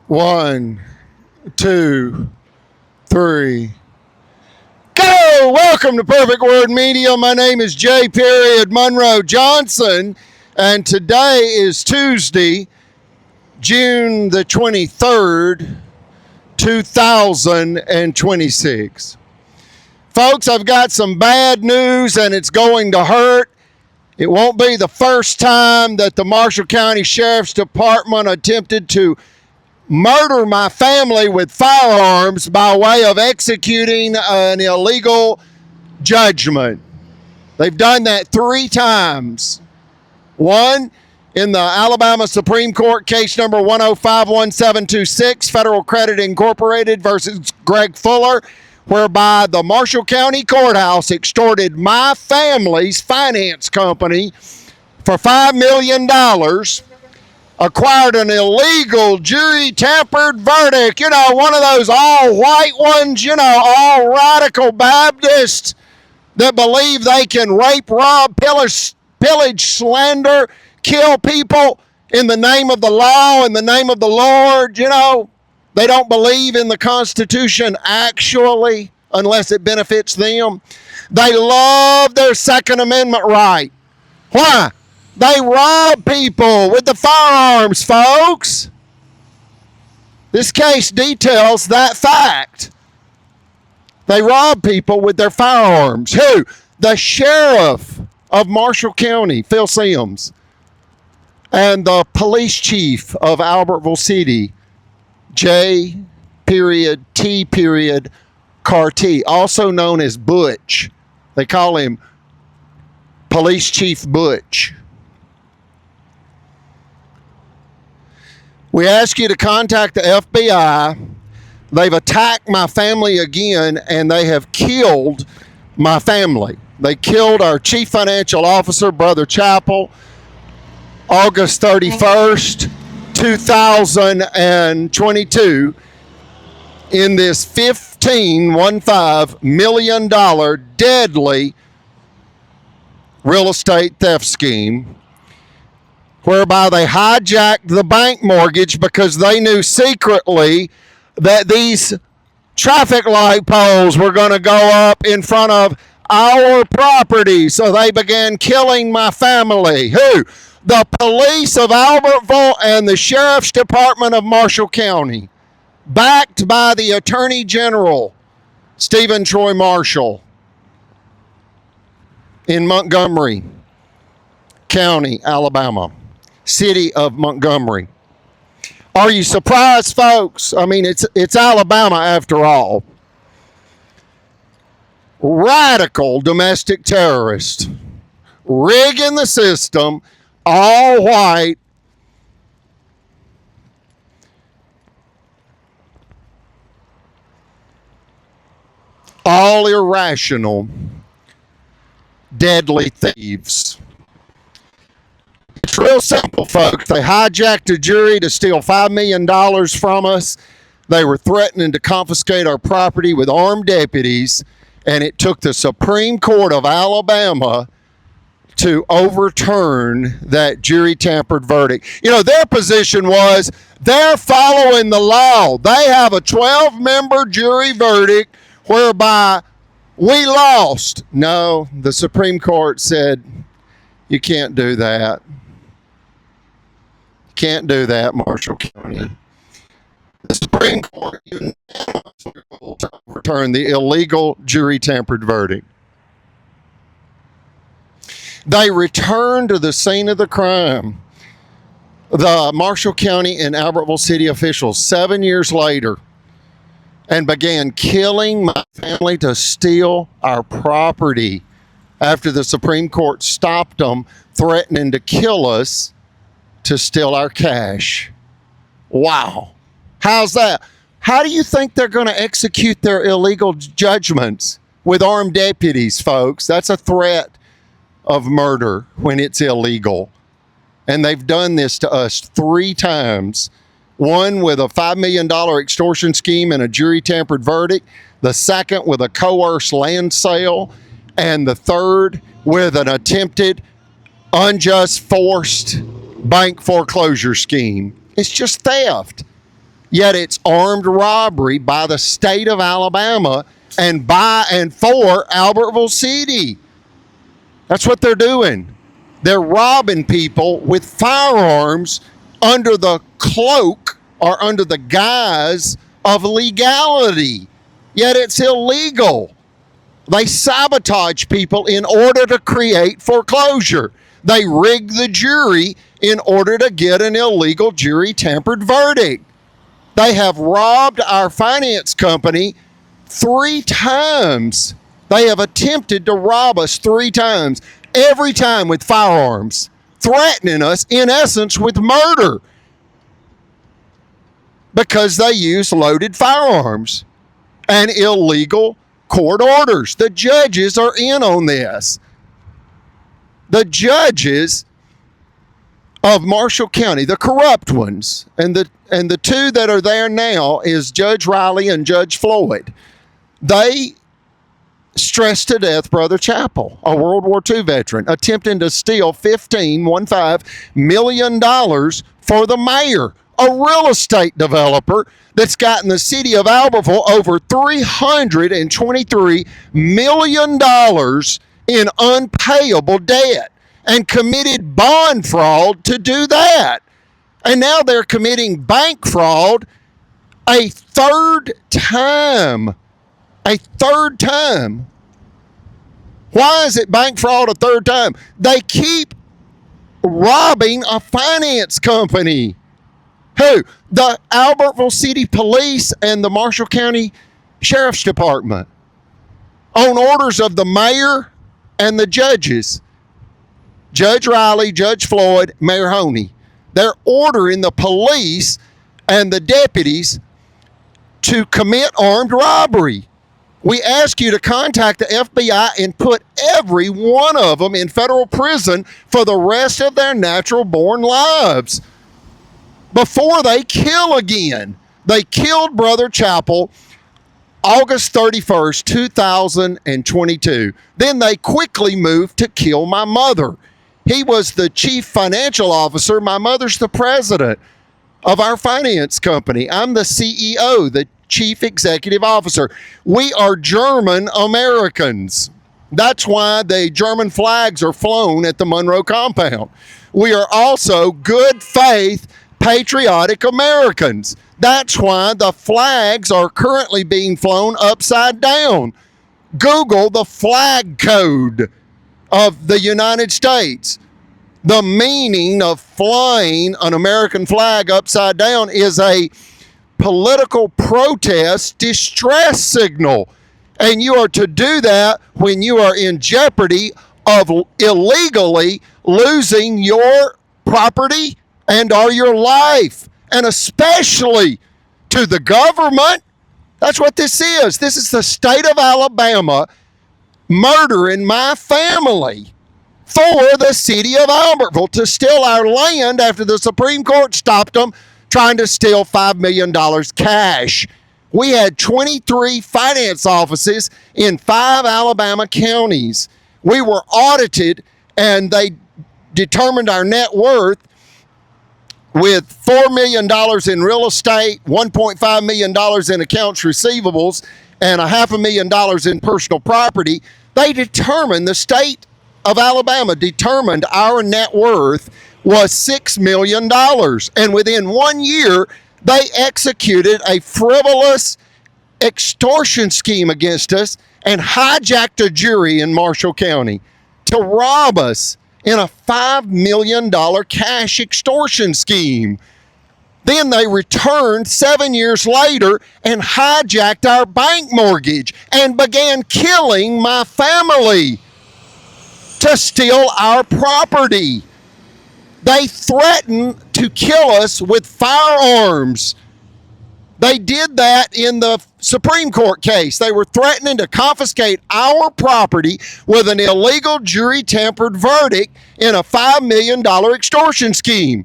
One, two, three. Go! Welcome to Perfect Word Media. My name is J. Monroe Johnson, and today is Tuesday, June the 23rd, 2026. Folks, I've got some bad news, and it's going to hurt. It won't be the first time that the Marshall County Sheriff's Department attempted to murder my family with firearms by way of executing an illegal judgment. They've done that 3 times. One, in the Alabama Supreme Court case number 1051726, Federal Credit Incorporated versus Greg Fuller, whereby the Marshall County Courthouse extorted my family's finance company for $5 million, acquired an illegal jury-tampered verdict, one of those all-white ones, all radical Baptists that believe they can rape, rob, pillage, slander, kill people in the name of the law, in the name of the Lord. They don't believe in the Constitution actually, unless it benefits them. They love their Second Amendment right. Why? They rob people with the firearms, folks. This case details that fact. They rob people with their firearms. Who? The sheriff of Marshall County, Phil Sims, and the police chief of Albertville-City, J.T. Carty, also known as Butch. They call him Police Chief Butch. We ask you to contact the FBI. They've attacked my family again, and they have killed my family. They killed our chief financial officer, Brother Chappell, August 31st, 2022, in this $15 million deadly real estate theft scheme, whereby they hijacked the bank mortgage because they knew secretly that these traffic light poles were going to go up in front of our property. So they began killing my family. Who? The police of Albertville and the Sheriff's Department of Marshall County, backed by the Attorney General, Stephen Troy Marshall, in Montgomery County, Alabama. City of Montgomery. Are you surprised, folks? I mean, it's Alabama after all. Radical domestic terrorists rigging the system, all white, all irrational, deadly thieves. It's real simple, folks. They hijacked a jury to steal $5 million from us. They were threatening to confiscate our property with armed deputies, and it took the Supreme Court of Alabama to overturn that jury-tampered verdict. Their position was they're following the law. They have a 12-member jury verdict whereby we lost. No, the Supreme Court said, you can't do that. Can't do that, Marshall County. The Supreme Court unanimously ruled to overturn the illegal jury-tampered verdict. They returned to the scene of the crime. The Marshall County and Albertville-City officials 7 years later, and began killing my family to steal our property after the Supreme Court stopped them, threatening to kill us to steal our cash. Wow. How's that? How do you think they're going to execute their illegal judgments? With armed deputies, folks. That's a threat of murder when it's illegal. And they've done this to us 3 times. One with a $5 million extortion scheme and a jury-tampered verdict. The second with a coerced land sale. And the third with an attempted unjust forced bank foreclosure scheme. It's just theft. Yet it's armed robbery by the state of Alabama and by and for Albertville-City. That's what they're doing. They're robbing people with firearms under the cloak or under the guise of legality. Yet it's illegal. They sabotage people in order to create foreclosure. They rig the jury in order to get an illegal jury tampered verdict. They have robbed our finance company 3 times. They have attempted to rob us 3 times, every time with firearms, threatening us, in essence, with murder because they use loaded firearms and illegal court orders. The judges are in on this. The judges of Marshall County, the corrupt ones, and the 2 that are there now is Judge Riley and Judge Floyd. They stressed to death Brother Chappell, a World War II veteran, attempting to steal $15 million for the mayor, a real estate developer that's gotten the city of Albertville over $323 million in unpayable debt and committed bond fraud to do that. And now they're committing bank fraud a third time. A third time. Why is it bank fraud a third time? They keep robbing a finance company. Who? The Albertville City Police and the Marshall County Sheriff's Department, on orders of the mayor and the judges. Judge Riley, Judge Floyd, Mayor Honey. They're ordering the police and the deputies to commit armed robbery. We ask you to contact the FBI and put every one of them in federal prison for the rest of their natural-born lives before they kill again. They killed Brother Chappell August 31st, 2022. Then they quickly moved to kill my mother. He was the chief financial officer. My mother's the president of our finance company. I'm the CEO, the chief executive officer. We are German Americans. That's why the German flags are flown at the Monroe compound. We are also good faith, patriotic Americans. That's why the flags are currently being flown upside down. Google the flag code of the United States. The meaning of flying an American flag upside down is a political protest distress signal. And you are to do that when you are in jeopardy of illegally losing your property and or your life, and especially to the government. That's what this is. This is the state of Alabama murdering my family for the city of Albertville to steal our land after the Supreme Court stopped them trying to steal $5 million cash. We had 23 finance offices in 5 Alabama counties. We were audited, and they determined our net worth with $4 million in real estate, $1.5 million in accounts receivables, and $500,000 in personal property. They determined, the state of Alabama determined our net worth was $6 million. And within 1 year, they executed a frivolous extortion scheme against us and hijacked a jury in Marshall County to rob us in a $5 million cash extortion scheme. Then they returned 7 years later and hijacked our bank mortgage and began killing my family to steal our property. They threatened to kill us with firearms. They did that in the Supreme Court case. They were threatening to confiscate our property with an illegal jury tampered verdict in a $5 million extortion scheme.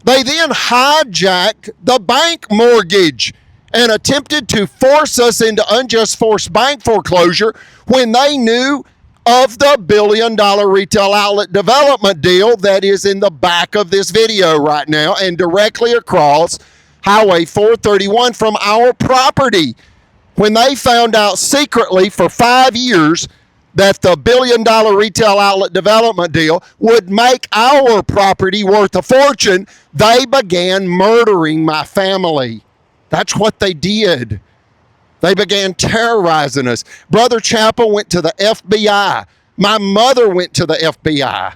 They then hijacked the bank mortgage and attempted to force us into unjust forced bank foreclosure when they knew of the $1 billion retail outlet development deal that is in the back of this video right now and directly across Highway 431 from our property when they found out secretly for 5 years that the $1 billion retail outlet development deal would make our property worth a fortune. They began murdering my family. That's what they did. They began terrorizing us. Brother Chappell went to the FBI. My mother went to the FBI.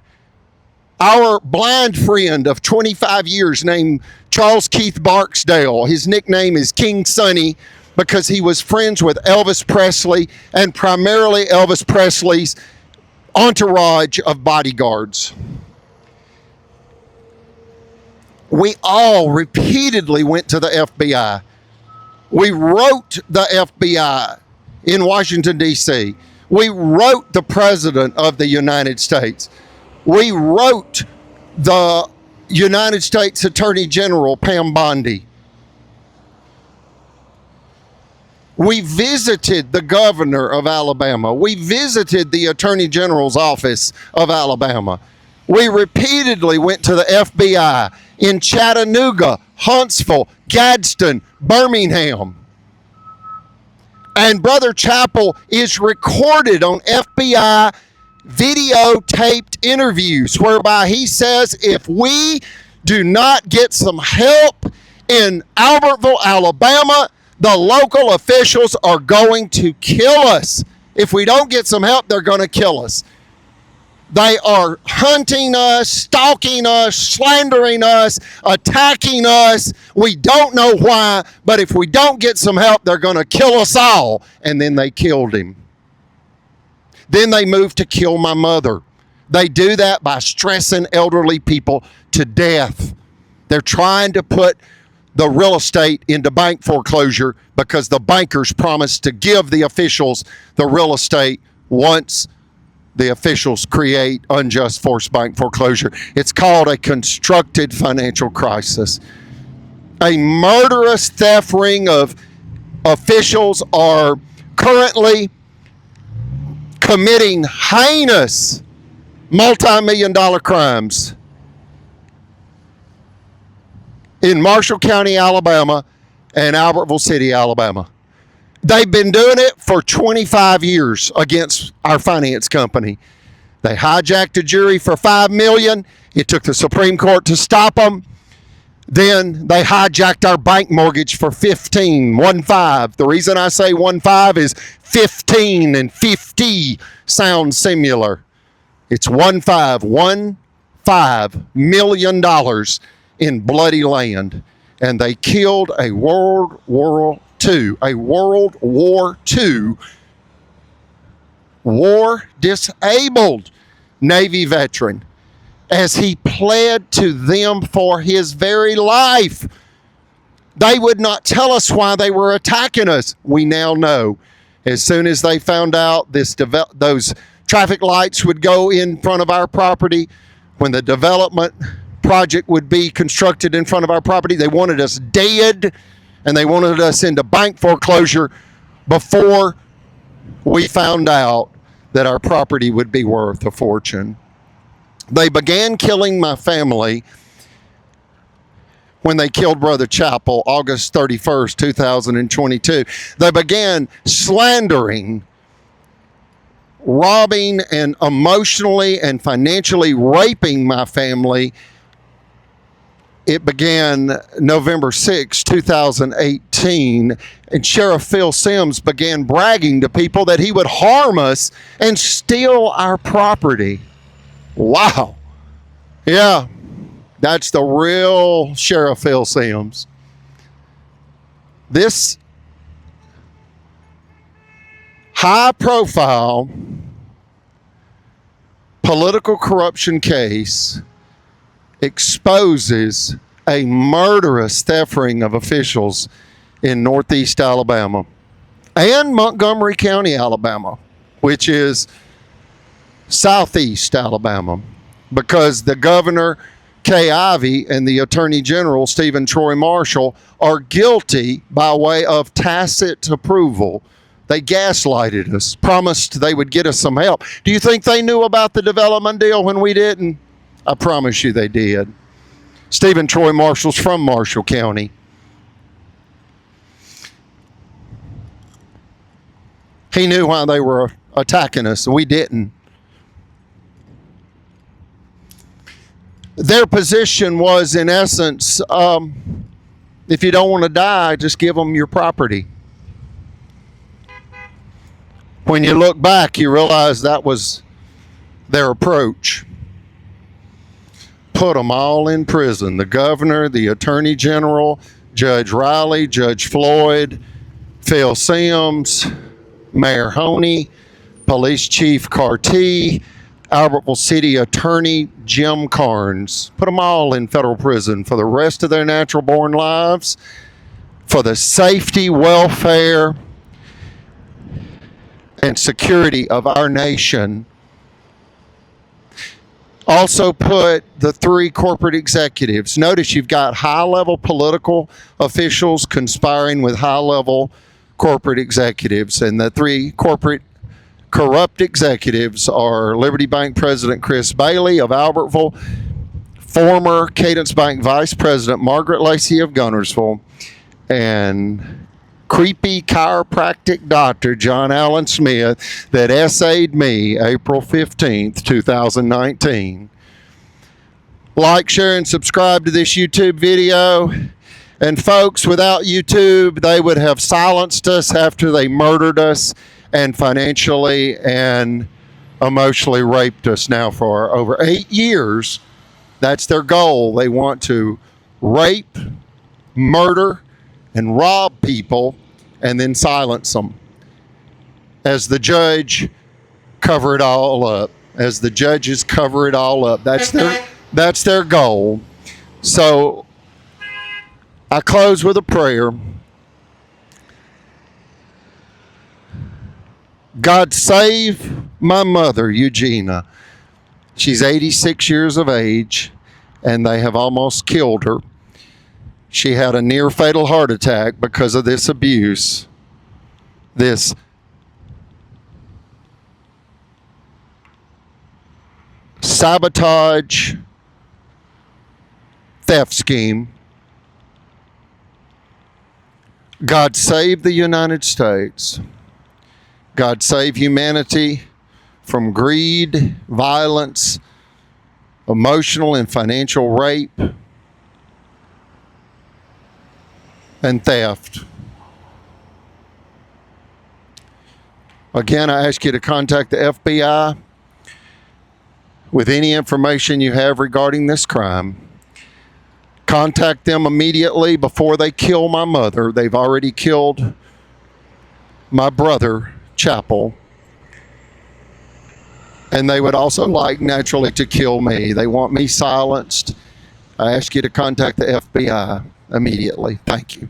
Our blind friend of 25 years named Charles Keith Barksdale, his nickname is King Sonny because he was friends with Elvis Presley and primarily Elvis Presley's entourage of bodyguards. We all repeatedly went to the FBI. We wrote the FBI in Washington, D.C. We wrote the President of the United States. We wrote the United States Attorney General, Pam Bondi. We visited the governor of Alabama. We visited the Attorney General's office of Alabama. We repeatedly went to the FBI in Chattanooga, Huntsville, Gadsden, Birmingham. And Brother Chappell is recorded on FBI videotaped interviews whereby he says if we do not get some help in Albertville, Alabama, the local officials are going to kill us. If we don't get some help, they're going to kill us. They are hunting us, stalking us, slandering us, attacking us. We don't know why, but if we don't get some help, they're going to kill us all. And then they killed him. Then they moved to kill my mother. They do that by stressing elderly people to death. They're trying to put the real estate into bank foreclosure because the bankers promised to give the officials the real estate once the officials create unjust forced bank foreclosure. It's called a constructed financial crisis. A murderous theft ring of officials are currently committing heinous multi-million-dollar crimes in Marshall County, Alabama, and Albertville-City, Alabama. They've been doing it for 25 years against our finance company. They hijacked a jury for $5 million. It took the Supreme Court to stop them. Then they hijacked our bank mortgage for 15. The reason I say 15 is 15 and 50 sound similar. It's $15 million in bloody land. And they killed a World War II, war-disabled Navy veteran as he pled to them for his very life. They would not tell us why they were attacking us. We now know. As soon as they found out those traffic lights would go in front of our property, when the development project would be constructed in front of our property, they wanted us dead, and they wanted us into bank foreclosure before we found out that our property would be worth a fortune. They began killing my family when they killed Brother Chappell, August 31st, 2022. They began slandering, robbing, and emotionally and financially raping my family. It began November 6, 2018, and Sheriff Phil Sims began bragging to people that he would harm us and steal our property. Wow. Yeah, that's the real Sheriff Phil Sims. This high-profile political corruption case exposes a murderous theft ring of officials in Northeast Alabama and Montgomery County, Alabama, which is Southeast Alabama, because the Governor Kay Ivey and the Attorney General Stephen Troy Marshall are guilty by way of tacit approval. They gaslighted us, promised they would get us some help. Do you think they knew about the development deal when we didn't? I promise you they did. Stephen Troy Marshall's from Marshall County. He knew why they were attacking us, and we didn't. Their position was, in essence, if you don't want to die, just give them your property. When you look back, you realize that was their approach. Put them all in prison. The governor, the attorney general, Judge Riley, Judge Floyd, Phil Sims, Mayor Honey, Police Chief Carty, Albertville-City Attorney Jim Carnes. Put them all in federal prison for the rest of their natural-born lives, for the safety, welfare, and security of our nation. Also put the 3 corporate executives. Notice you've got high-level political officials conspiring with high-level corporate executives, and the 3 corporate corrupt executives are Liberty Bank President Chris Bailey of Albertville, former Cadence Bank Vice President Margaret Lacey of Gunnersville, and creepy chiropractic doctor John Allen Smith that essayed me April 15th, 2019. Like, share, and subscribe to this YouTube video. And folks, without YouTube, they would have silenced us after they murdered us and financially and emotionally raped us now for over 8 years. That's their goal. They want to rape, murder, and rob people and then silence them. As the judge cover it all up. As the judges cover it all up. That's their goal. So I close with a prayer. God save my mother, Eugenia. She's 86 years of age, and they have almost killed her. She had a near fatal heart attack because of this abuse, this sabotage, theft scheme. God save the United States. God save humanity from greed, violence, emotional and financial rape, and theft. Again, I ask you to contact the FBI with any information you have regarding this crime. Contact them immediately before they kill my mother. They've already killed my brother, Chapel. And they would also like, naturally, to kill me. They want me silenced. I ask you to contact the FBI immediately. Thank you.